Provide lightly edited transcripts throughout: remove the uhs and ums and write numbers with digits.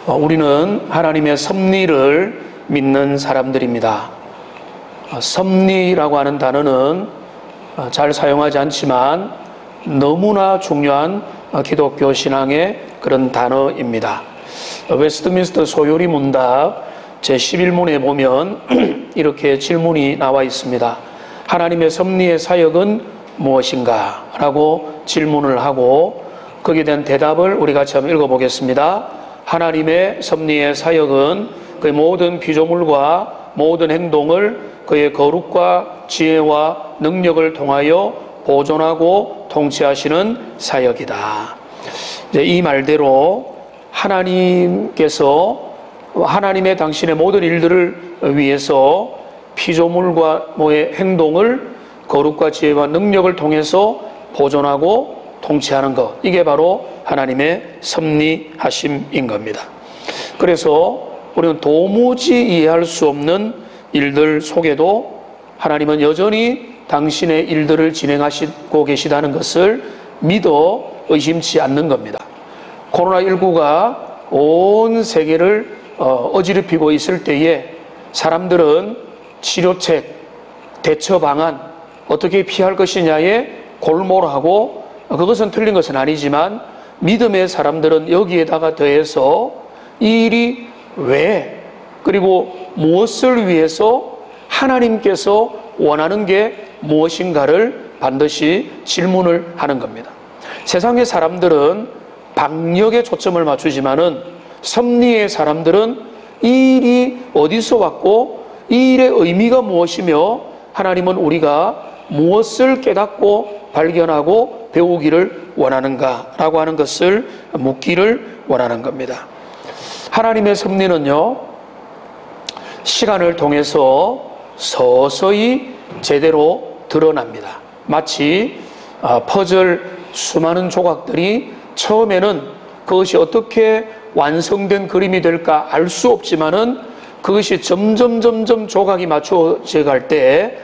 우리는 하나님의 섭리를 믿는 사람들입니다. 섭리라고 하는 단어는 잘 사용하지 않지만 너무나 중요한 기독교 신앙의 그런 단어입니다. 웨스트민스터 소요리 문답 제11문에 보면 이렇게 질문이 나와 있습니다. 하나님의 섭리의 사역은 무엇인가? 라고 질문을 하고 거기에 대한 대답을 우리 같이 한번 읽어보겠습니다. 하나님의 섭리의 사역은 그의 모든 피조물과 모든 행동을 그의 거룩과 지혜와 능력을 통하여 보존하고 통치하시는 사역이다. 이제 이 말대로 하나님께서 하나님의 당신의 모든 일들을 위해서 피조물과의 행동을 거룩과 지혜와 능력을 통해서 보존하고 통치하는 것, 이게 바로 하나님의 섭리하심인 겁니다. 그래서 우리는 도무지 이해할 수 없는 일들 속에도 하나님은 여전히 당신의 일들을 진행하시고 계시다는 것을 믿어 의심치 않는 겁니다. 코로나19가 온 세계를 어지럽히고 있을 때에 사람들은 치료책, 대처 방안, 어떻게 피할 것이냐에 골몰하고, 그것은 틀린 것은 아니지만 믿음의 사람들은 여기에다가 더해서 이 일이 왜, 그리고 무엇을 위해서 하나님께서 원하는 게 무엇인가를 반드시 질문을 하는 겁니다. 세상의 사람들은 방역에 초점을 맞추지만은 섭리의 사람들은 이 일이 어디서 왔고 이 일의 의미가 무엇이며 하나님은 우리가 무엇을 깨닫고 발견하고 배우기를 원하는가라고 하는 것을 묻기를 원하는 겁니다. 하나님의 섭리는요, 시간을 통해서 서서히 제대로 드러납니다. 마치 퍼즐 수많은 조각들이 처음에는 그것이 어떻게 완성된 그림이 될까 알 수 없지만은 그것이 점점 조각이 맞춰져 갈 때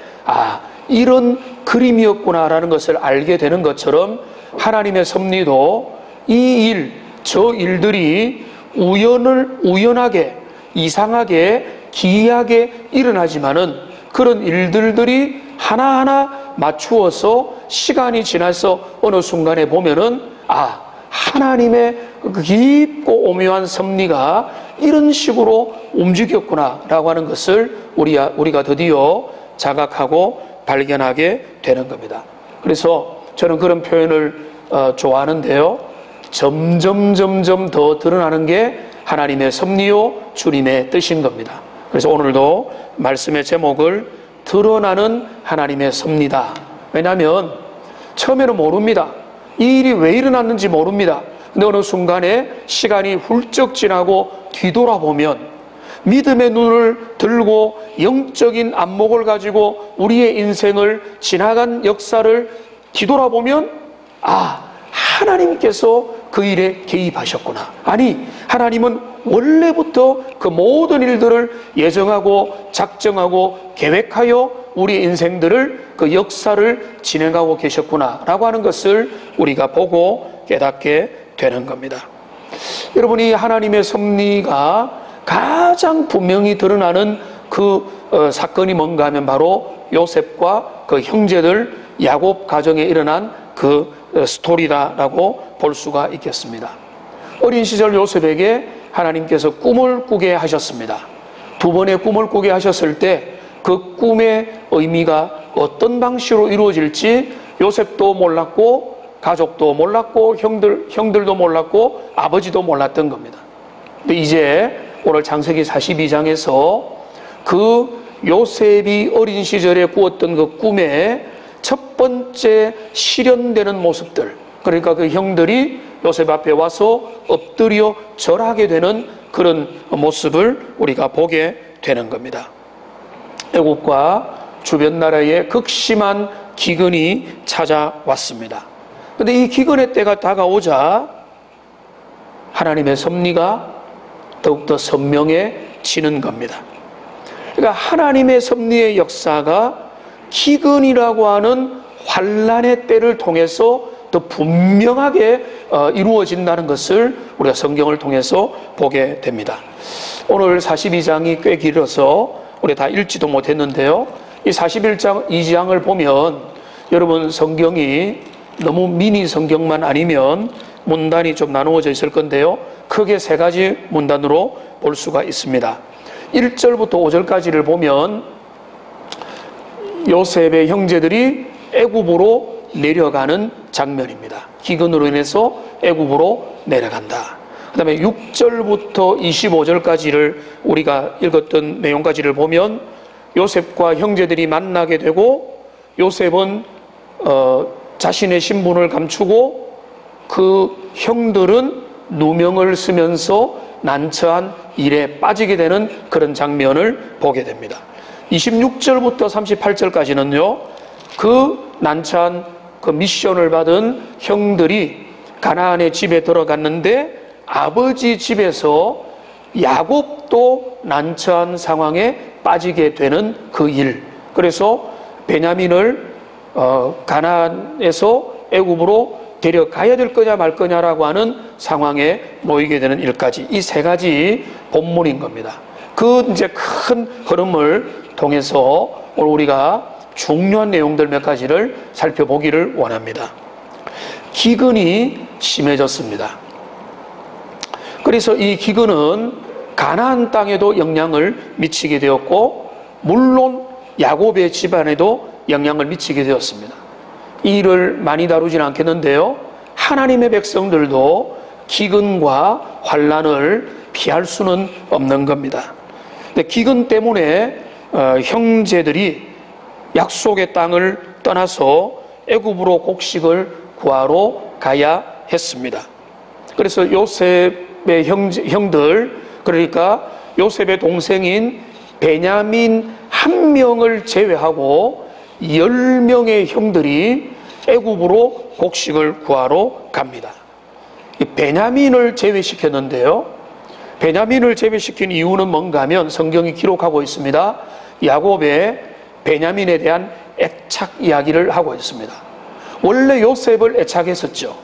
이런 그림이었구나라는 것을 알게 되는 것처럼 하나님의 섭리도 이 일, 저 일들이 우연하게, 이상하게, 기이하게 일어나지만은 그런 일들이 하나하나 맞추어서 시간이 지나서 어느 순간에 보면은 하나님의 깊고 오묘한 섭리가 이런 식으로 움직였구나라고 하는 것을 우리가 드디어 자각하고 발견하게 되는 겁니다. 그래서 저는 그런 표현을 좋아하는데요. 점점 더 드러나는 게 하나님의 섭리요 주님의 뜻인 겁니다. 그래서 오늘도 말씀의 제목을 드러나는 하나님의 섭리다. 왜냐하면 처음에는 모릅니다. 이 일이 왜 일어났는지 모릅니다. 근데 어느 순간에 시간이 훌쩍 지나고 뒤돌아보면 믿음의 눈을 들고 영적인 안목을 가지고 우리의 인생을 지나간 역사를 뒤돌아보면 하나님께서 그 일에 개입하셨구나. 아니, 하나님은 원래부터 그 모든 일들을 예정하고 작정하고 계획하여 우리 인생들을 그 역사를 진행하고 계셨구나 라고 하는 것을 우리가 보고 깨닫게 되는 겁니다. 여러분이 하나님의 섭리가 가장 분명히 드러나는 그 사건이 뭔가 하면 바로 요셉과 그 형제들 야곱 가정에 일어난 그 스토리다라고 볼 수가 있겠습니다. 어린 시절 요셉에게 하나님께서 꿈을 꾸게 하셨습니다. 두 번의 꿈을 꾸게 하셨을 때 그 꿈의 의미가 어떤 방식으로 이루어질지 요셉도 몰랐고 가족도 몰랐고 형들도 몰랐고 아버지도 몰랐던 겁니다. 근데 이제 오늘 창세기 42장에서 그 요셉이 어린 시절에 꾸었던 그 꿈의 첫 번째 실현되는 모습들, 그러니까 그 형들이 요셉 앞에 와서 엎드려 절하게 되는 그런 모습을 우리가 보게 되는 겁니다. 애국과 주변 나라에 극심한 기근이 찾아왔습니다. 그런데 이 기근의 때가 다가오자 하나님의 섭리가 더욱더 선명해지는 겁니다. 그러니까 하나님의 섭리의 역사가 기근이라고 하는 환난의 때를 통해서 더 분명하게 이루어진다는 것을 우리가 성경을 통해서 보게 됩니다. 오늘 42장이 꽤 길어서 우리가 다 읽지도 못했는데요. 이 41장을 보면 여러분 성경이 너무 미니 성경만 아니면 문단이 좀 나누어져 있을 건데요. 크게 세 가지 문단으로 볼 수가 있습니다. 1절부터 5절까지를 보면 요셉의 형제들이 애굽으로 내려가는 장면입니다. 기근으로 인해서 애굽으로 내려간다. 그 다음에 6절부터 25절까지를 우리가 읽었던 내용까지를 보면 요셉과 형제들이 만나게 되고 요셉은 자신의 신분을 감추고 그 형들은 누명을 쓰면서 난처한 일에 빠지게 되는 그런 장면을 보게 됩니다. 26절부터 38절까지는요, 그 난처한 그 미션을 받은 형들이 가나안의 집에 들어갔는데 아버지 집에서 야곱도 난처한 상황에 빠지게 되는 그 일. 그래서 베냐민을 가나안에서 애굽으로 데려가야 될 거냐 말 거냐라고 하는 상황에 놓이게 되는 일까지, 이 세 가지 본문인 겁니다. 그 이제 큰 흐름을 통해서 오늘 우리가 중요한 내용들 몇 가지를 살펴보기를 원합니다. 기근이 심해졌습니다. 그래서 이 기근은 가나안 땅에도 영향을 미치게 되었고, 물론 야곱의 집안에도 영향을 미치게 되었습니다. 이 일을 많이 다루지는 않겠는데요, 하나님의 백성들도 기근과 환난을 피할 수는 없는 겁니다. 근데 기근 때문에 형제들이 약속의 땅을 떠나서 애굽으로 곡식을 구하러 가야 했습니다. 그래서 요셉의 형들, 그러니까 요셉의 동생인 베냐민 한 명을 제외하고 10명의 형들이 애굽으로 곡식을 구하러 갑니다. 베냐민을 제외시켰는데요, 베냐민을 제외시킨 이유는 뭔가 하면 성경이 기록하고 있습니다. 야곱의 베냐민에 대한 애착 이야기를 하고 있습니다. 원래 요셉을 애착했었죠.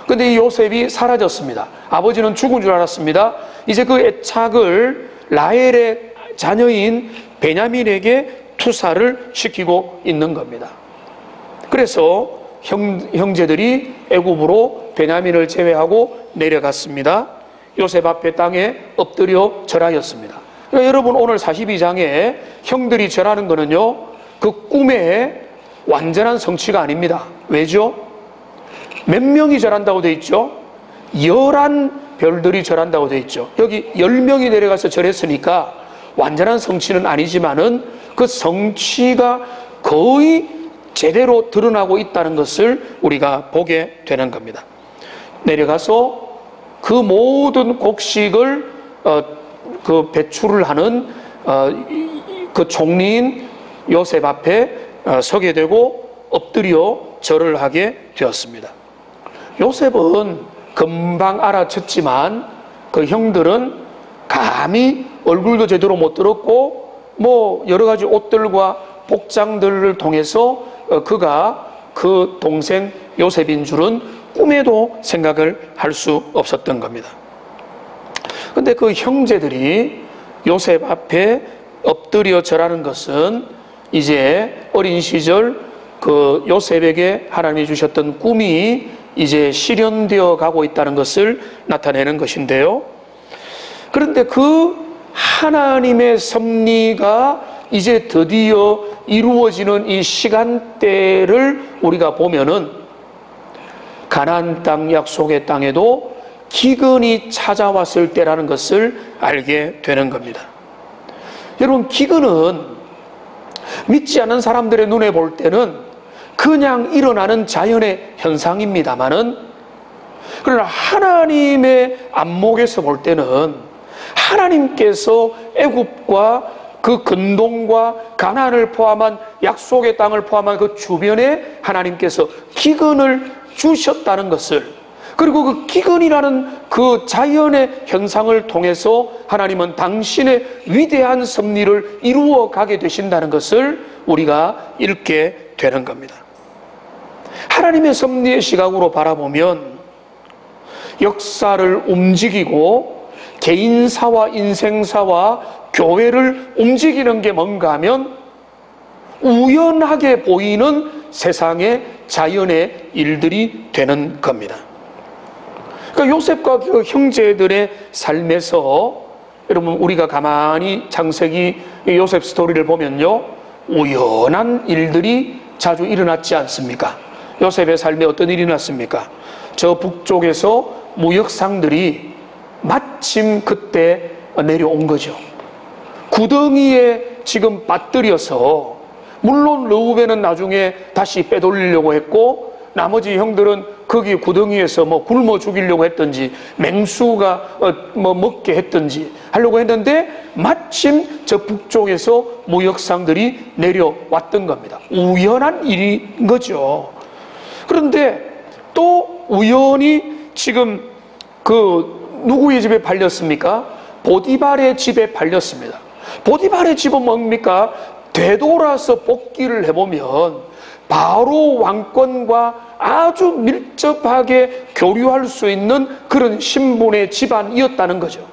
근데 이 요셉이 사라졌습니다. 아버지는 죽은 줄 알았습니다. 이제 그 애착을 라헬의 자녀인 베냐민에게 투사를 시키고 있는 겁니다. 그래서 형제들이 애굽으로 베냐민을 제외하고 내려갔습니다. 요셉 앞에 땅에 엎드려 절하였습니다. 그러니까 여러분 오늘 42장에 형들이 절하는 거는요, 그 꿈의 완전한 성취가 아닙니다. 왜죠? 몇 명이 절한다고 돼 있죠? 11별들이 절한다고 돼 있죠. 여기 10명이 내려가서 절했으니까 완전한 성취는 아니지만은 그 성취가 거의 제대로 드러나고 있다는 것을 우리가 보게 되는 겁니다. 내려가서 그 모든 곡식을 그 배출을 하는 그 총리인 요셉 앞에 서게 되고 엎드려 절을 하게 되었습니다. 요셉은 금방 알아챘지만 그 형들은 감히 얼굴도 제대로 못 들었고 뭐 여러 가지 옷들과 복장들을 통해서 그가 그 동생 요셉인 줄은 꿈에도 생각을 할 수 없었던 겁니다. 근데 그 형제들이 요셉 앞에 엎드려 절하는 것은 이제 어린 시절 그 요셉에게 하나님이 주셨던 꿈이 이제 실현되어 가고 있다는 것을 나타내는 것인데요. 그런데 그 하나님의 섭리가 이제 드디어 이루어지는 이 시간대를 우리가 보면은 가나안 땅 약속의 땅에도 기근이 찾아왔을 때라는 것을 알게 되는 겁니다. 여러분, 기근은 믿지 않는 사람들의 눈에 볼 때는 그냥 일어나는 자연의 현상입니다만은, 그러나 하나님의 안목에서 볼 때는 하나님께서 애굽과 그 근동과 가나안을 포함한 약속의 땅을 포함한 그 주변에 하나님께서 기근을 주셨다는 것을, 그리고 그 기근이라는 그 자연의 현상을 통해서 하나님은 당신의 위대한 섭리를 이루어 가게 되신다는 것을 우리가 읽게 되는 겁니다. 하나님의 섭리의 시각으로 바라보면 역사를 움직이고 개인사와 인생사와 교회를 움직이는 게 뭔가 하면 우연하게 보이는 세상의 자연의 일들이 되는 겁니다. 그러니까 요셉과 그 형제들의 삶에서 여러분 우리가 가만히 창세기 요셉 스토리를 보면요, 우연한 일들이 자주 일어났지 않습니까? 요셉의 삶에 어떤 일이 났습니까? 저 북쪽에서 무역상들이 마침 그때 내려온 거죠. 구덩이에 지금 빠뜨려서, 물론 르우벤은 나중에 다시 빼돌리려고 했고 나머지 형들은 거기 구덩이에서 뭐 굶어 죽이려고 했든지 맹수가 뭐 먹게 했든지 하려고 했는데 마침 저 북쪽에서 무역상들이 내려왔던 겁니다. 우연한 일인 거죠. 그런데 또 우연히 지금 그 누구의 집에 팔렸습니까? 보디발의 집에 팔렸습니다. 보디발의 집은 뭡니까? 되돌아서 복기를 해보면 바로 왕권과 아주 밀접하게 교류할 수 있는 그런 신분의 집안이었다는 거죠.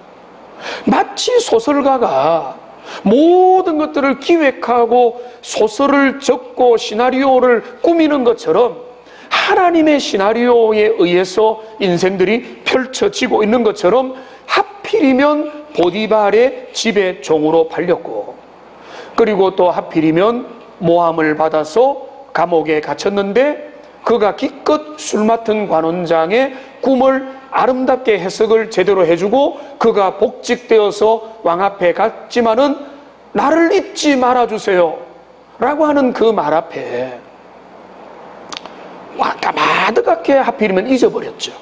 마치 소설가가 모든 것들을 기획하고 소설을 적고 시나리오를 꾸미는 것처럼 하나님의 시나리오에 의해서 인생들이 펼쳐지고 있는 것처럼 하필이면 보디발의 집의 종으로 팔렸고, 그리고 또 하필이면 모함을 받아서 감옥에 갇혔는데 그가 기껏 술 맡은 관원장의 꿈을 아름답게 해석을 제대로 해주고 그가 복직되어서 왕 앞에 갔지만은 나를 잊지 말아주세요 라고 하는 그 말 앞에 까마득하게 하필이면 잊어버렸죠.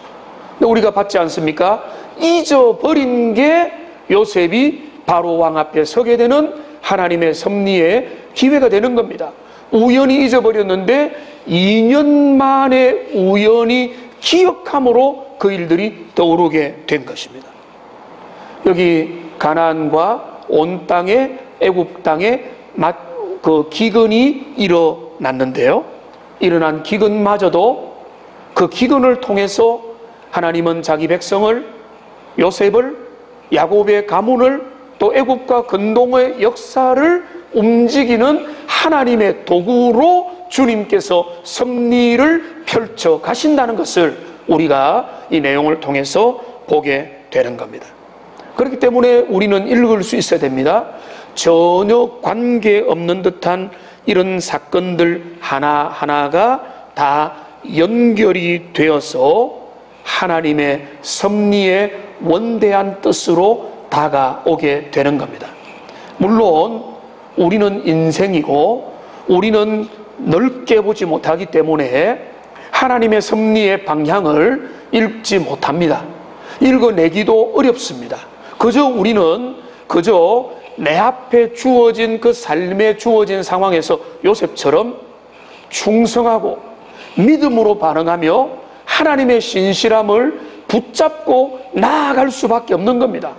근데 우리가 봤지 않습니까? 잊어버린 게 요셉이 바로 왕 앞에 서게 되는 하나님의 섭리의 기회가 되는 겁니다. 우연히 잊어버렸는데 2년 만에 우연히 기억함으로 그 일들이 떠오르게 된 것입니다. 여기 가나안과 온 땅에 애굽 땅에 그 기근이 일어났는데요, 일어난 기근마저도 그 기근을 통해서 하나님은 자기 백성을, 요셉을, 야곱의 가문을, 또 애굽과 근동의 역사를 움직이는 하나님의 도구로 주님께서 섭리를 펼쳐 가신다는 것을 우리가 이 내용을 통해서 보게 되는 겁니다. 그렇기 때문에 우리는 읽을 수 있어야 됩니다. 전혀 관계없는 듯한 이런 사건들 하나하나가 다 연결이 되어서 하나님의 섭리의 원대한 뜻으로 다가오게 되는 겁니다. 물론 우리는 인생이고 우리는 넓게 보지 못하기 때문에 하나님의 섭리의 방향을 읽지 못합니다. 읽어내기도 어렵습니다. 우리는 그저 내 앞에 주어진 그 삶에 주어진 상황에서 요셉처럼 충성하고 믿음으로 반응하며 하나님의 신실함을 붙잡고 나아갈 수밖에 없는 겁니다.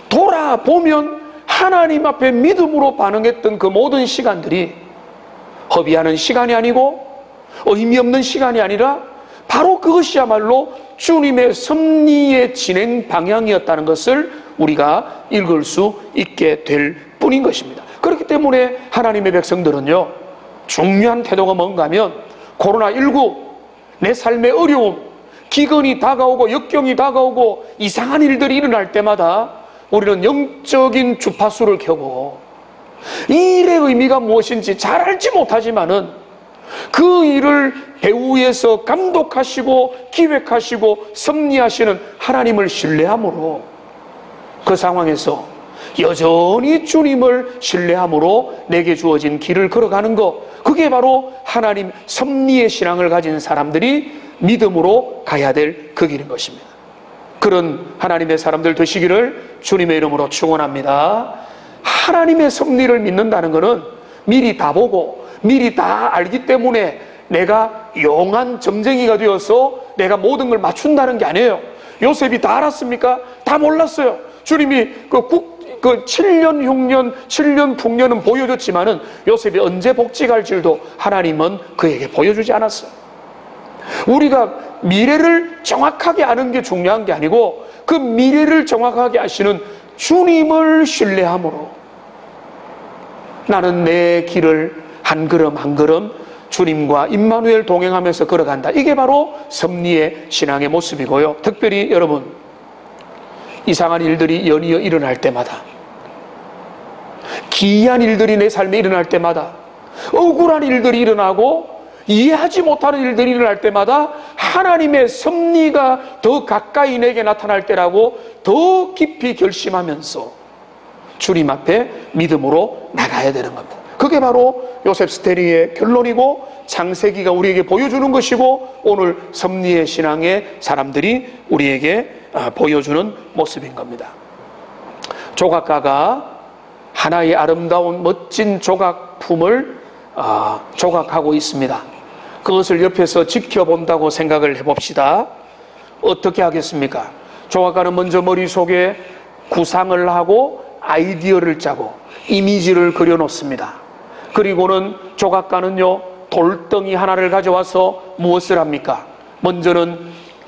돌아보면 하나님 앞에 믿음으로 반응했던 그 모든 시간들이 허비하는 시간이 아니고 의미 없는 시간이 아니라 바로 그것이야말로 주님의 섭리의 진행 방향이었다는 것을 우리가 읽을 수 있게 될 뿐인 것입니다. 그렇기 때문에 하나님의 백성들은요, 중요한 태도가 뭔가 하면 코로나19, 내 삶의 어려움, 기근이 다가오고 역경이 다가오고 이상한 일들이 일어날 때마다 우리는 영적인 주파수를 켜고 이 일의 의미가 무엇인지 잘 알지 못하지만은 그 일을 배후에서 감독하시고 기획하시고 섭리하시는 하나님을 신뢰함으로 그 상황에서 여전히 주님을 신뢰함으로 내게 주어진 길을 걸어가는 것, 그게 바로 하나님 섭리의 신앙을 가진 사람들이 믿음으로 가야 될 그 길인 것입니다. 그런 하나님의 사람들 되시기를 주님의 이름으로 축원합니다. 하나님의 섭리를 믿는다는 것은 미리 다 보고 미리 다 알기 때문에 내가 용한 점쟁이가 되어서 내가 모든 걸 맞춘다는 게 아니에요. 요셉이 다 알았습니까? 다 몰랐어요. 주님이 그 7년 흉년 7년 풍년은 보여줬지만은 요셉이 언제 복직할 줄도 하나님은 그에게 보여주지 않았어요. 우리가 미래를 정확하게 아는 게 중요한 게 아니고 그 미래를 정확하게 아시는 주님을 신뢰함으로 나는 내 길을 한 걸음 한 걸음 주님과 임마누엘 동행하면서 걸어간다. 이게 바로 섭리의 신앙의 모습이고요. 특별히 여러분, 이상한 일들이 연이어 일어날 때마다, 기이한 일들이 내 삶에 일어날 때마다, 억울한 일들이 일어나고 이해하지 못하는 일들이 일어날 때마다 하나님의 섭리가 더 가까이 내게 나타날 때라고 더 깊이 결심하면서 주님 앞에 믿음으로 나가야 되는 겁니다. 그게 바로 요셉 스테리의 결론이고 창세기가 우리에게 보여주는 것이고 오늘 섭리의 신앙의 사람들이 우리에게 보여주는 모습인 겁니다. 조각가가 하나의 아름다운 멋진 조각품을 조각하고 있습니다. 그것을 옆에서 지켜본다고 생각을 해봅시다. 어떻게 하겠습니까? 조각가는 먼저 머릿속에 구상을 하고 아이디어를 짜고 이미지를 그려놓습니다. 그리고는 조각가는요, 돌덩이 하나를 가져와서 무엇을 합니까? 먼저는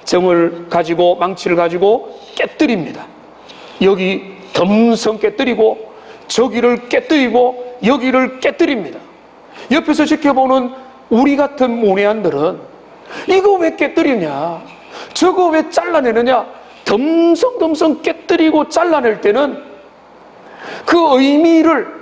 정을 가지고 망치를 가지고 깨뜨립니다. 여기 덤성 깨뜨리고 저기를 깨뜨리고 여기를 깨뜨립니다. 옆에서 지켜보는 우리 같은 문외한들은 이거 왜 깨뜨리냐, 저거 왜 잘라내느냐, 덤성덤성 깨뜨리고 잘라낼 때는 그 의미를,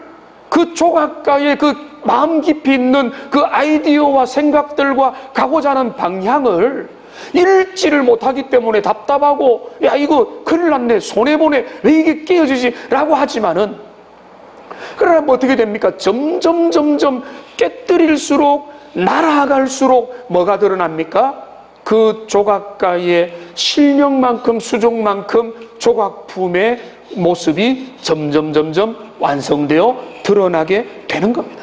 그 조각가의 그 마음 깊이 있는 그 아이디어와 생각들과 가고자 하는 방향을 읽지를 못하기 때문에 답답하고, 야 이거 큰일 났네, 손해보네, 왜 이게 깨어지지? 라고 하지만은, 그러나 뭐 어떻게 됩니까? 점점 깨뜨릴수록, 날아갈수록 뭐가 드러납니까? 그 조각가의 실력만큼 수종만큼 조각품의 모습이 점점 완성되어 드러나게 되는 겁니다.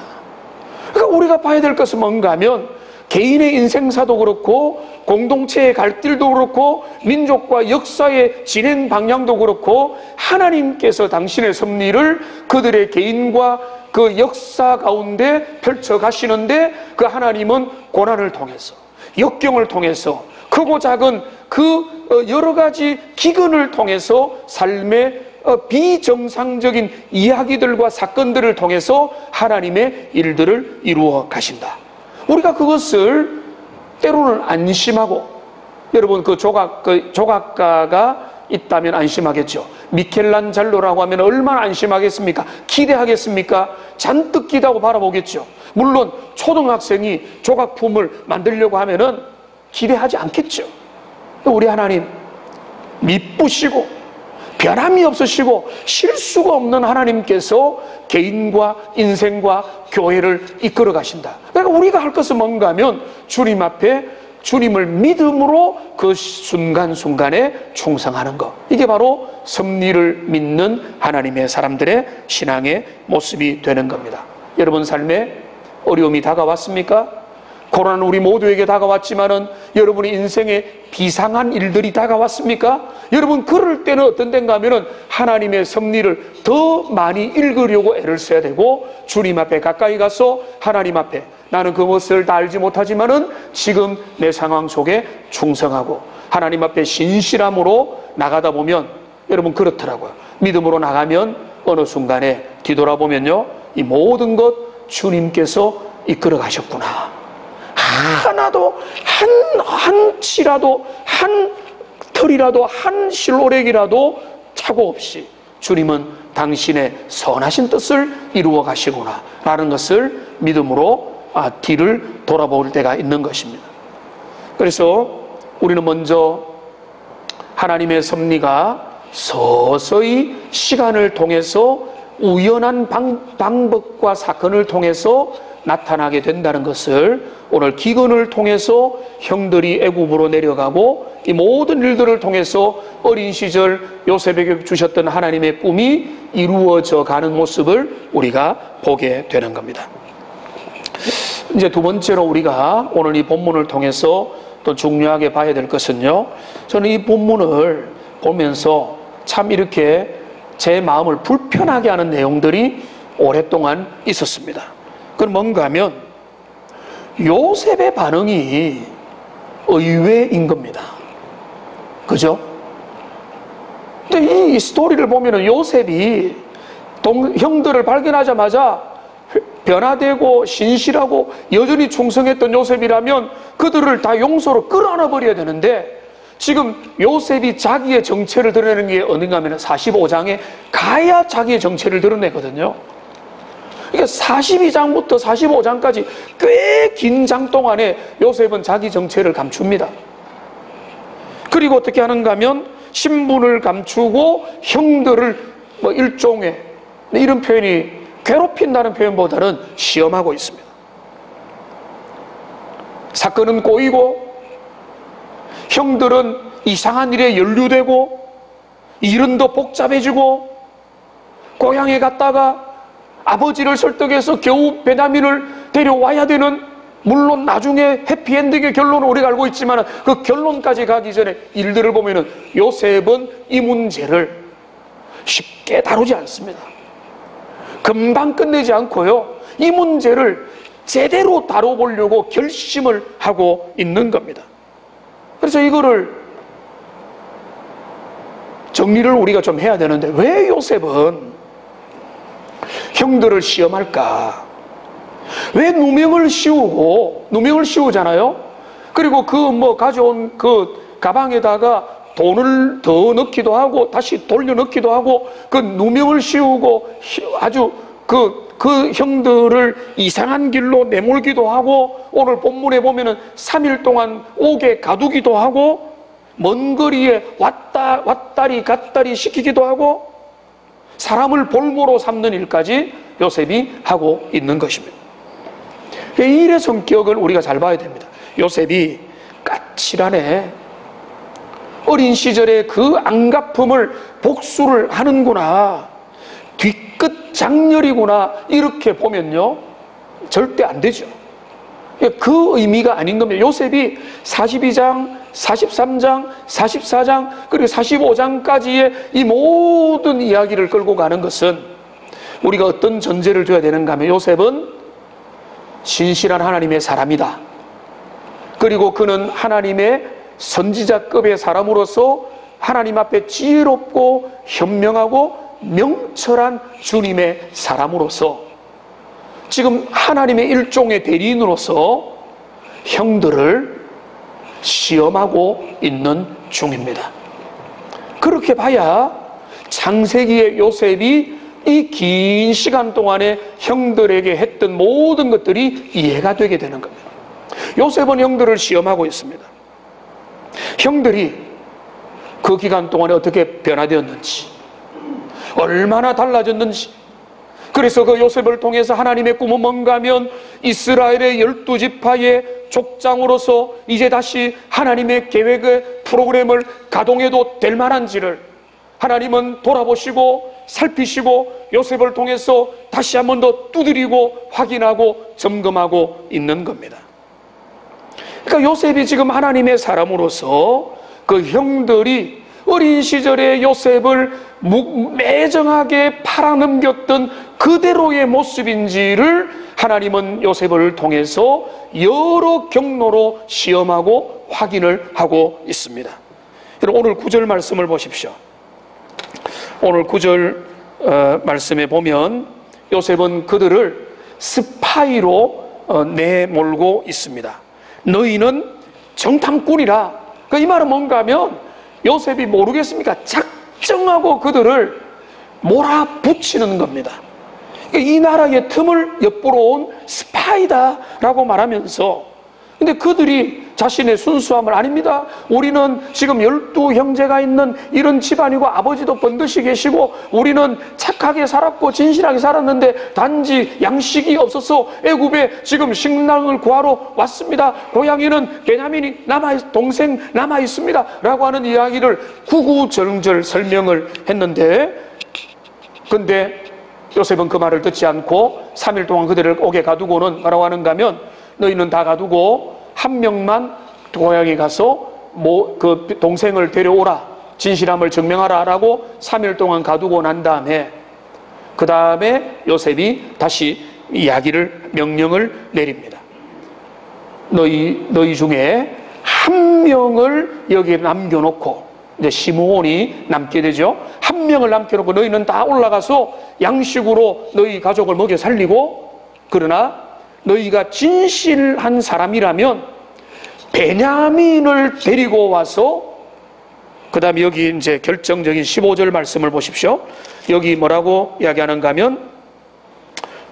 그러니까 우리가 봐야 될 것은 뭔가 하면 개인의 인생사도 그렇고 공동체의 갈 길도 그렇고 민족과 역사의 진행 방향도 그렇고 하나님께서 당신의 섭리를 그들의 개인과 그 역사 가운데 펼쳐 가시는데, 그 하나님은 고난을 통해서, 역경을 통해서, 크고 작은 그 여러 가지 기근을 통해서 삶의 비정상적인 이야기들과 사건들을 통해서 하나님의 일들을 이루어 가신다. 우리가 그것을 때로는 안심하고, 여러분 그 조각가가 있다면 안심하겠죠. 미켈란젤로라고 하면 얼마나 안심하겠습니까? 기대하겠습니까? 잔뜩 기대하고 바라보겠죠. 물론 초등학생이 조각품을 만들려고 하면은 기대하지 않겠죠. 우리 하나님 미쁘시고 변함이 없으시고 실수가 없는 하나님께서 개인과 인생과 교회를 이끌어 가신다. 그러니까 우리가 할 것은 뭔가 하면 주님 앞에 주님을 믿음으로 그 순간순간에 충성하는 것. 이게 바로 섭리를 믿는 하나님의 사람들의 신앙의 모습이 되는 겁니다. 여러분 삶에 어려움이 다가왔습니까? 코로나는 우리 모두에게 다가왔지만은 여러분의 인생에 비상한 일들이 다가왔습니까? 여러분 그럴 때는 어떤 데인가 하면은 하나님의 섭리를 더 많이 읽으려고 애를 써야 되고, 주님 앞에 가까이 가서 하나님 앞에 나는 그것을 다 알지 못하지만은 지금 내 상황 속에 충성하고 하나님 앞에 신실함으로 나가다 보면, 여러분 그렇더라고요. 믿음으로 나가면 어느 순간에 뒤돌아보면요, 이 모든 것 주님께서 이끌어 가셨구나. 하나도 한 치라도 한 털이라도 한 실오렉이라도 착오 없이 주님은 당신의 선하신 뜻을 이루어 가시구나 라는 것을 믿음으로 뒤를 돌아볼 때가 있는 것입니다. 그래서 우리는 먼저 하나님의 섭리가 서서히 시간을 통해서 우연한 방법과 사건을 통해서 나타나게 된다는 것을 오늘 기근을 통해서 형들이 애굽으로 내려가고 이 모든 일들을 통해서 어린 시절 요셉에게 주셨던 하나님의 꿈이 이루어져 가는 모습을 우리가 보게 되는 겁니다. 이제 두 번째로 우리가 오늘 이 본문을 통해서 또 중요하게 봐야 될 것은요, 저는 이 본문을 보면서 참 이렇게 제 마음을 불편하게 하는 내용들이 오랫동안 있었습니다. 그건 뭔가 하면 요셉의 반응이 의외인 겁니다. 그죠? 근데 이 스토리를 보면은 요셉이 형들을 발견하자마자 변화되고 신실하고 여전히 충성했던 요셉이라면 그들을 다 용서로 끌어안아 버려야 되는데, 지금 요셉이 자기의 정체를 드러내는 게 어딘가 하면 45장에 가야 자기의 정체를 드러내거든요. 그러니까 42장부터 45장까지 꽤 긴 장 동안에 요셉은 자기 정체를 감춥니다. 그리고 어떻게 하는가 하면 신분을 감추고 형들을 일종의, 이런 표현이 괴롭힌다는 표현보다는 시험하고 있습니다. 사건은 꼬이고 형들은 이상한 일에 연루되고 일은 더 복잡해지고, 고향에 갔다가 아버지를 설득해서 겨우 베냐민을 데려와야 되는, 물론 나중에 해피엔딩의 결론을 우리가 알고 있지만 그 결론까지 가기 전에 일들을 보면은 요셉은 이 문제를 쉽게 다루지 않습니다. 금방 끝내지 않고요, 이 문제를 제대로 다뤄보려고 결심을 하고 있는 겁니다. 그래서 이거를 정리를 우리가 좀 해야 되는데, 왜 요셉은 형들을 시험할까? 왜 누명을 씌우잖아요? 그리고 가져온 그 가방에다가 돈을 더 넣기도 하고 다시 돌려 넣기도 하고, 그 누명을 씌우고 아주 그 형들을 이상한 길로 내몰기도 하고, 오늘 본문에 보면은 3일 동안 옥에 가두기도 하고, 먼 거리에 왔다리 갔다리 시키기도 하고, 사람을 볼모로 삼는 일까지 요셉이 하고 있는 것입니다. 이 일의 성격을 우리가 잘 봐야 됩니다. 요셉이 까칠하네, 어린 시절에 그 안갚음을 복수를 하는구나, 뒤끝 장렬이구나, 이렇게 보면요 절대 안 되죠. 그 의미가 아닌 겁니다. 요셉이 42장, 43장, 44장 그리고 45장까지의 이 모든 이야기를 끌고 가는 것은 우리가 어떤 전제를 줘야 되는가 하면, 요셉은 신실한 하나님의 사람이다. 그리고 그는 하나님의 선지자급의 사람으로서 하나님 앞에 지혜롭고 현명하고 명철한 주님의 사람으로서 지금 하나님의 일종의 대리인으로서 형들을 시험하고 있는 중입니다. 그렇게 봐야 창세기의 요셉이 이 긴 시간 동안에 형들에게 했던 모든 것들이 이해가 되게 되는 겁니다. 요셉은 형들을 시험하고 있습니다. 형들이 그 기간 동안에 어떻게 변화되었는지, 얼마나 달라졌는지. 그래서 그 요셉을 통해서 하나님의 꿈은 뭔가 하면 이스라엘의 12지파의 족장으로서 이제 다시 하나님의 계획의 프로그램을 가동해도 될 만한지를 하나님은 돌아보시고 살피시고 요셉을 통해서 다시 한 번 더 두드리고 확인하고 점검하고 있는 겁니다. 그러니까 요셉이 지금 하나님의 사람으로서 그 형들이 어린 시절에 요셉을 매정하게 팔아넘겼던 그대로의 모습인지를 하나님은 요셉을 통해서 여러 경로로 시험하고 확인을 하고 있습니다. 오늘 9절 말씀을 보십시오. 오늘 9절 말씀에 보면 요셉은 그들을 스파이로 내몰고 있습니다. 너희는 정탐꾼이라. 이 말은 뭔가 하면 요셉이 모르겠습니까? 작정하고 그들을 몰아붙이는 겁니다. 이 나라의 틈을 엿보러 온 스파이다라고 말하면서, 근데 그들이 자신의 순수함을, 아닙니다, 우리는 지금 12형제가 있는 이런 집안이고 아버지도 번듯이 계시고 우리는 착하게 살았고 진실하게 살았는데 단지 양식이 없어서 애굽에 지금 식량을 구하러 왔습니다. 고향에는 베냐민이 동생 남아 있습니다 라고 하는 이야기를 구구절절 설명을 했는데, 근데 요셉은 그 말을 듣지 않고 3일 동안 그들을 옥에 가두고는 뭐라고 하는가 하면, 너희는 다 가두고 한 명만 고향에 가서 그 동생을 데려오라, 진실함을 증명하라 라고 3일 동안 가두고 난 다음에, 그 다음에 요셉이 다시 이야기를, 명령을 내립니다. 너희 중에 한 명을 여기에 남겨놓고, 이제 시므온이 남게 되죠. 한 명을 남겨놓고 너희는 다 올라가서 양식으로 너희 가족을 먹여 살리고, 그러나 너희가 진실한 사람이라면 베냐민을 데리고 와서, 그 다음에 여기 이제 결정적인 15절 말씀을 보십시오. 여기 뭐라고 이야기하는가 하면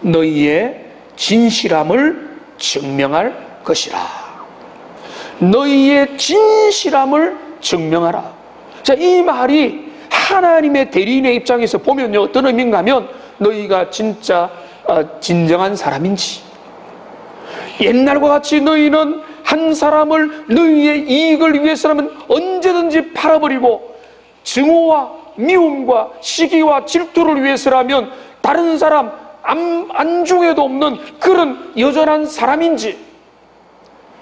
너희의 진실함을 증명할 것이라. 너희의 진실함을 증명하라. 자, 이 말이 하나님의 대리인의 입장에서 보면요, 어떤 의미인가 하면 너희가 진짜 진정한 사람인지, 옛날과 같이 너희는 한 사람을 너희의 이익을 위해서라면 언제든지 팔아버리고, 증오와 미움과 시기와 질투를 위해서라면 다른 사람 안중에도 없는 그런 여전한 사람인지,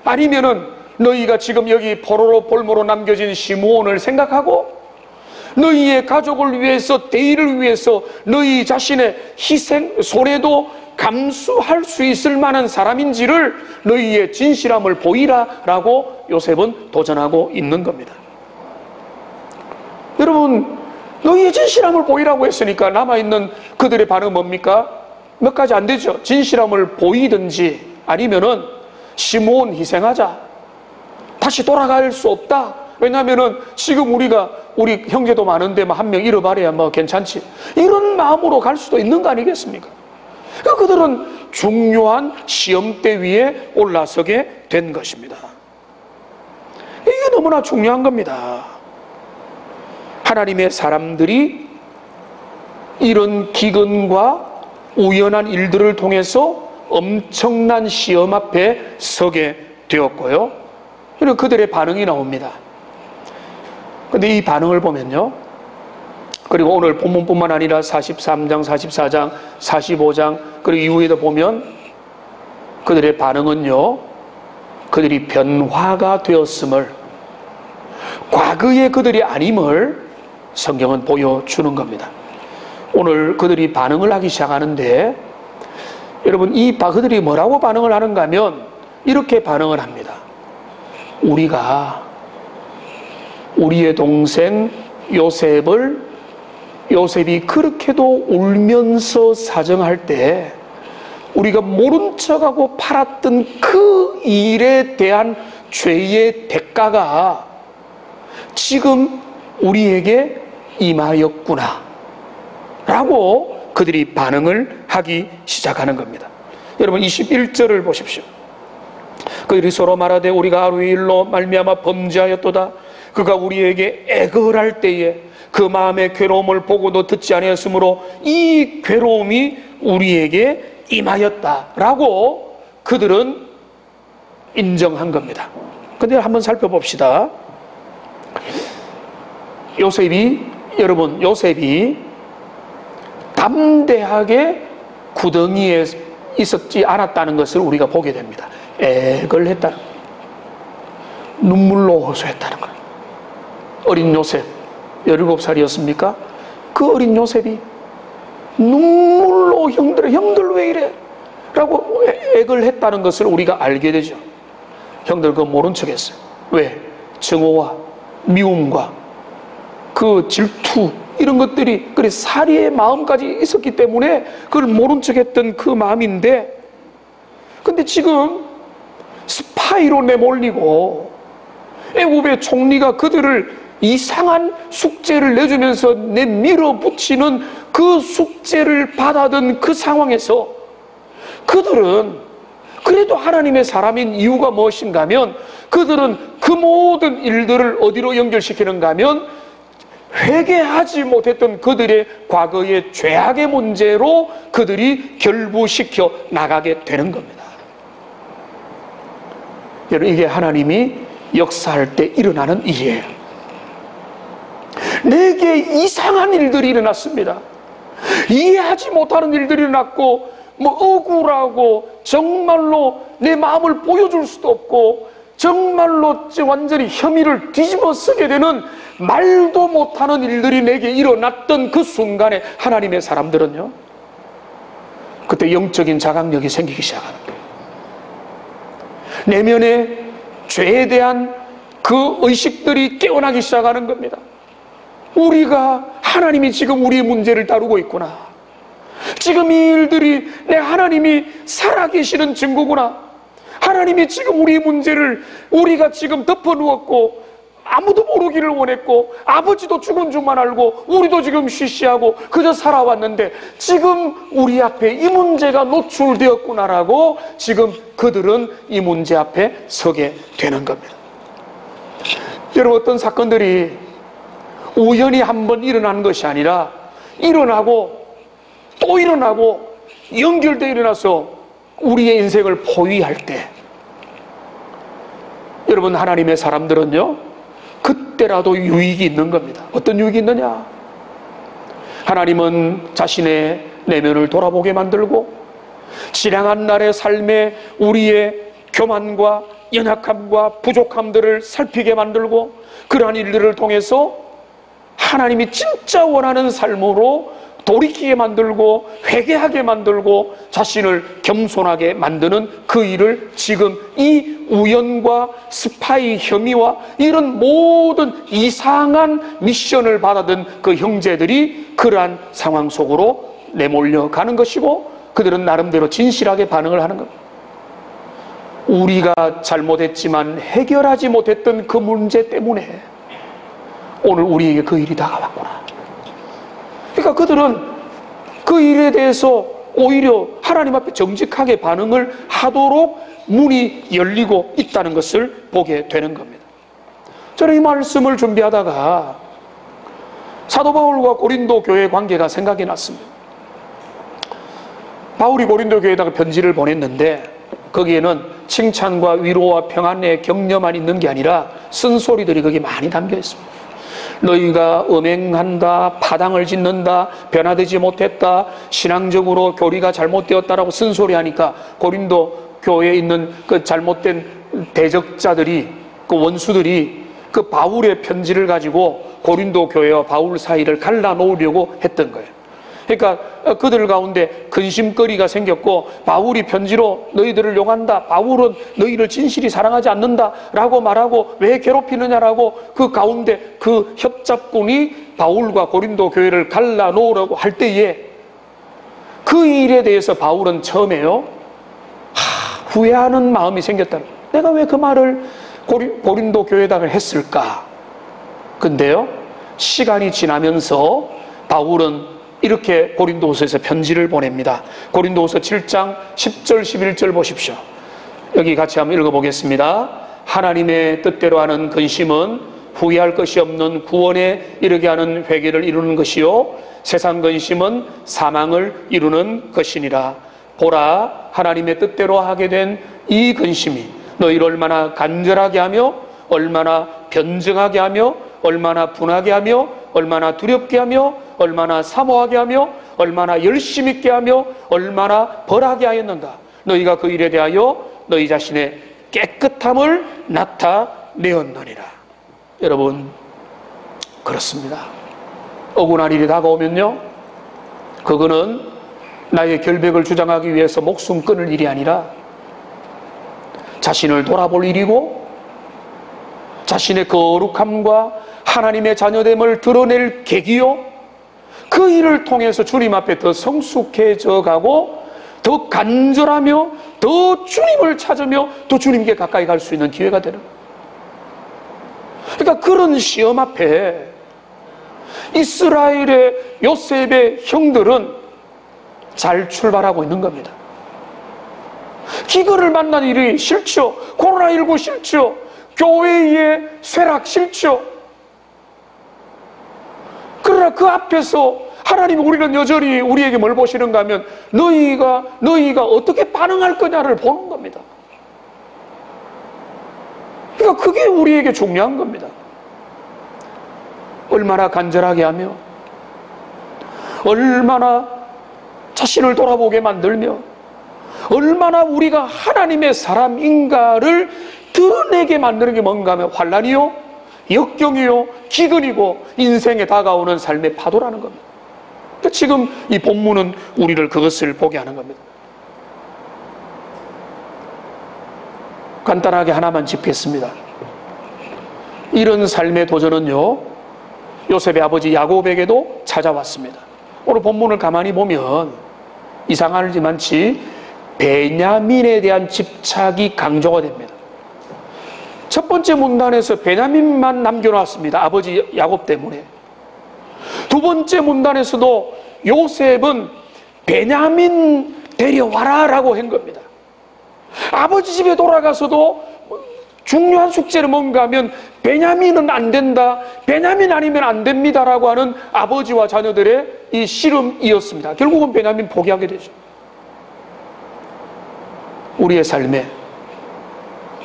아니면은 너희가 지금 여기 포로로 볼모로 남겨진 시므온을 생각하고 너희의 가족을 위해서, 대의를 위해서 너희 자신의 희생, 손해도 감수할 수 있을 만한 사람인지를 너희의 진실함을 보이라라고 요셉은 도전하고 있는 겁니다. 여러분, 너희의 진실함을 보이라고 했으니까 남아있는 그들의 반응은 뭡니까? 몇 가지 안 되죠. 진실함을 보이든지, 아니면은 시므온 희생하자, 다시 돌아갈 수 없다. 왜냐하면은 지금 우리 형제도 많은데 한 명 잃어버려야 괜찮지, 이런 마음으로 갈 수도 있는 거 아니겠습니까? 그들은 중요한 시험대 위에 올라서게 된 것입니다. 이게 너무나 중요한 겁니다. 하나님의 사람들이 이런 기근과 우연한 일들을 통해서 엄청난 시험 앞에 서게 되었고요, 그들의 반응이 나옵니다. 근데 이 반응을 보면요, 그리고 오늘 본문뿐만 아니라 43장, 44장, 45장, 그리고 이후에도 보면 그들의 반응은요, 그들이 변화가 되었음을, 과거의 그들이 아님을 성경은 보여주는 겁니다. 오늘 그들이 반응을 하기 시작하는데, 여러분, 그들이 뭐라고 반응을 하는가 하면 이렇게 반응을 합니다. 우리의 동생 요셉이 그렇게도 울면서 사정할 때 우리가 모른 척하고 팔았던 그 일에 대한 죄의 대가가 지금 우리에게 임하였구나 라고 그들이 반응을 하기 시작하는 겁니다. 여러분, 21절을 보십시오. 그들이 서로 말하되 우리가 아루의 일로 말미암아 범죄하였도다. 그가 우리에게 애걸할 때에 그 마음의 괴로움을 보고도 듣지 아니하였으므로 이 괴로움이 우리에게 임하였다라고 그들은 인정한 겁니다. 근데 한번 살펴봅시다. 요셉이 담대하게 구덩이에 있었지 않았다는 것을 우리가 보게 됩니다. 애걸 했다는 거예요. 눈물로 호소했다는 거예요. 어린 요셉 17살이었습니까? 그 어린 요셉이 눈물로 형들 왜 이래? 라고 애걸 했다는 것을 우리가 알게 되죠. 형들 그거 모른 척 했어요. 왜? 증오와 미움과 그 질투, 이런 것들이 그래 살이의 마음까지 있었기 때문에 그걸 모른 척 했던 그 마음인데, 근데 지금 스파이로 내몰리고 애굽의 총리가 그들을 이상한 숙제를 내주면서 밀어붙이는 그 숙제를 받아든 그 상황에서 그들은 그래도 하나님의 사람인 이유가 무엇인가 하면, 그들은 그 모든 일들을 어디로 연결시키는가 하면 회개하지 못했던 그들의 과거의 죄악의 문제로 그들이 결부시켜 나가게 되는 겁니다. 여러분, 이게 하나님이 역사할 때 일어나는 일이에요. 내게 이상한 일들이 일어났습니다. 이해하지 못하는 일들이 일어났고, 억울하고, 정말로 내 마음을 보여줄 수도 없고, 정말로 완전히 혐의를 뒤집어 쓰게 되는 말도 못하는 일들이 내게 일어났던 그 순간에 하나님의 사람들은요, 그때 영적인 자각력이 생기기 시작하는 거예요. 내면에 죄에 대한 그 의식들이 깨어나기 시작하는 겁니다. 우리가 하나님이 지금 우리의 문제를 다루고 있구나. 지금 이 일들이 내 하나님이 살아계시는 증거구나. 하나님이 지금 우리의 문제를 우리가 지금 덮어누었고 아무도 모르기를 원했고 아버지도 죽은 줄만 알고 우리도 지금 쉬쉬하고 그저 살아왔는데 지금 우리 앞에 이 문제가 노출되었구나라고 지금 그들은 이 문제 앞에 서게 되는 겁니다. 여러분, 어떤 사건들이 우연히 한번 일어나는 것이 아니라 일어나고 또 일어나고 연결되어 일어나서 우리의 인생을 포위할 때, 여러분, 하나님의 사람들은요 그때라도 유익이 있는 겁니다. 어떤 유익이 있느냐? 하나님은 자신의 내면을 돌아보게 만들고 지나간 날의 삶에 우리의 교만과 연약함과 부족함들을 살피게 만들고 그러한 일들을 통해서 하나님이 진짜 원하는 삶으로 돌이키게 만들고 회개하게 만들고 자신을 겸손하게 만드는 그 일을 지금 이 우연과 스파이 혐의와 이런 모든 이상한 미션을 받아든 그 형제들이 그러한 상황 속으로 내몰려 가는 것이고 그들은 나름대로 진실하게 반응을 하는 겁니다. 우리가 잘못했지만 해결하지 못했던 그 문제 때문에 오늘 우리에게 그 일이 다가왔구나. 그러니까 그들은 그 일에 대해서 오히려 하나님 앞에 정직하게 반응을 하도록 문이 열리고 있다는 것을 보게 되는 겁니다. 저는 이 말씀을 준비하다가 사도 바울과 고린도 교회 관계가 생각이 났습니다. 바울이 고린도 교회에다가 편지를 보냈는데 거기에는 칭찬과 위로와 평안의 격려만 있는 게 아니라 쓴소리들이 거기 많이 담겨 있습니다. 너희가 음행한다, 파당을 짓는다, 변화되지 못했다, 신앙적으로 교리가 잘못되었다라고 쓴소리하니까 고린도 교회에 있는 그 잘못된 대적자들이, 그 원수들이 그 바울의 편지를 가지고 고린도 교회와 바울 사이를 갈라놓으려고 했던 거예요. 그러니까 그들 가운데 근심거리가 생겼고 바울이 편지로 너희들을 용한다, 바울은 너희를 진실이 사랑하지 않는다 라고 말하고 왜 괴롭히느냐라고 그 가운데 그 협잡군이 바울과 고린도 교회를 갈라놓으려고 할 때에 그 일에 대해서 바울은 처음에요 후회하는 마음이 생겼다. 내가 왜 그 말을 고린도 교회에다가 했을까? 근데요 시간이 지나면서 바울은 이렇게 고린도후서에서 편지를 보냅니다. 고린도후서 7장 10절 11절 보십시오. 여기 같이 한번 읽어보겠습니다. 하나님의 뜻대로 하는 근심은 후회할 것이 없는 구원에 이르게 하는 회개를 이루는 것이요 세상 근심은 사망을 이루는 것이니라. 보라, 하나님의 뜻대로 하게 된 이 근심이 너희를 얼마나 간절하게 하며 얼마나 변증하게 하며 얼마나 분하게 하며 얼마나 두렵게 하며 얼마나 사모하게 하며 얼마나 열심 있게 하며 얼마나 벌하게 하였는가. 너희가 그 일에 대하여 너희 자신의 깨끗함을 나타내었느니라. 여러분, 그렇습니다. 억울한 일이 다가오면요 그거는 나의 결백을 주장하기 위해서 목숨 끊을 일이 아니라 자신을 돌아볼 일이고 자신의 거룩함과 하나님의 자녀됨을 드러낼 계기요 그 일을 통해서 주님 앞에 더 성숙해져 가고 더 간절하며 더 주님을 찾으며 더 주님께 가까이 갈 수 있는 기회가 되는 거예요. 그러니까 그런 시험 앞에 이스라엘의 요셉의 형들은 잘 출발하고 있는 겁니다. 기근을 만난 일이 싫죠. 코로나19 싫죠. 교회의 쇠락 싫죠. 그러나 그 앞에서 하나님 우리는 여전히 우리에게 뭘 보시는가 하면 너희가 어떻게 반응할 거냐를 보는 겁니다. 그러니까 그게 우리에게 중요한 겁니다. 얼마나 간절하게 하며 얼마나 자신을 돌아보게 만들며 얼마나 우리가 하나님의 사람인가를 드러내게 만드는 게 뭔가 하면 환난이요 역경이요 기근이고 인생에 다가오는 삶의 파도라는 겁니다. 그러니까 지금 이 본문은 우리를 그것을 보게 하는 겁니다. 간단하게 하나만 짚겠습니다. 이런 삶의 도전은요, 요셉의 아버지 야곱에게도 찾아왔습니다. 오늘 본문을 가만히 보면 이상하지만치 베냐민에 대한 집착이 강조가 됩니다. 첫 번째 문단에서 베냐민만 남겨놨습니다. 아버지 야곱 때문에. 두 번째 문단에서도 요셉은 베냐민 데려와라 라고 한 겁니다. 아버지 집에 돌아가서도 중요한 숙제를 뭔가 하면 베냐민은 안 된다, 베냐민 아니면 안 됩니다 라고 하는 아버지와 자녀들의 이 씨름이었습니다. 결국은 베냐민 포기하게 되죠. 우리의 삶에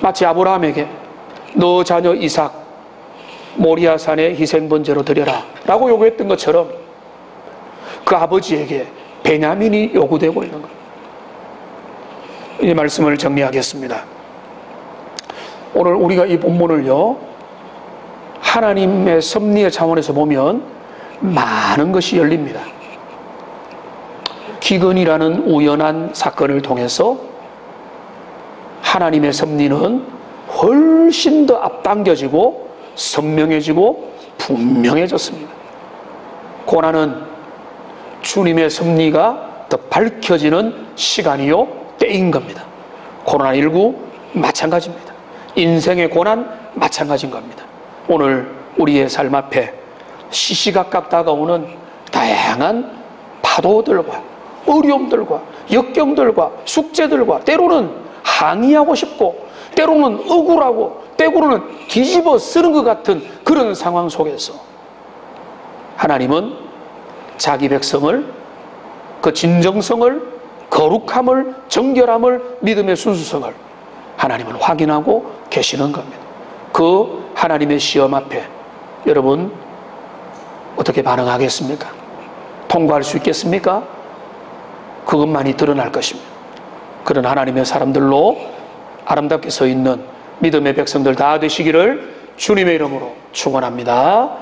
마치 아브라함에게 너 자녀 이삭 모리아산에 희생번제로 드려라 라고 요구했던 것처럼 그 아버지에게 베냐민이 요구되고 있는 겁니다. 이 말씀을 정리하겠습니다. 오늘 우리가 이 본문을요, 하나님의 섭리의 차원에서 보면 많은 것이 열립니다. 기근이라는 우연한 사건을 통해서 하나님의 섭리는 훨씬 더 앞당겨지고 선명해지고 분명해졌습니다. 고난은 주님의 섭리가 더 밝혀지는 시간이요, 때인 겁니다. 코로나19 마찬가지입니다. 인생의 고난 마찬가지인 겁니다. 오늘 우리의 삶 앞에 시시각각 다가오는 다양한 파도들과 어려움들과 역경들과 숙제들과 때로는 항의하고 싶고 때로는 억울하고 때로는 뒤집어 쓰는 것 같은 그런 상황 속에서 하나님은 자기 백성을 그 진정성을, 거룩함을, 정결함을, 믿음의 순수성을 하나님은 확인하고 계시는 겁니다. 그 하나님의 시험 앞에 여러분 어떻게 반응하겠습니까? 통과할 수 있겠습니까? 그것만이 드러날 것입니다. 그런 하나님의 사람들로 아름답게 서 있는 믿음의 백성들 다 되시기를 주님의 이름으로 축원합니다.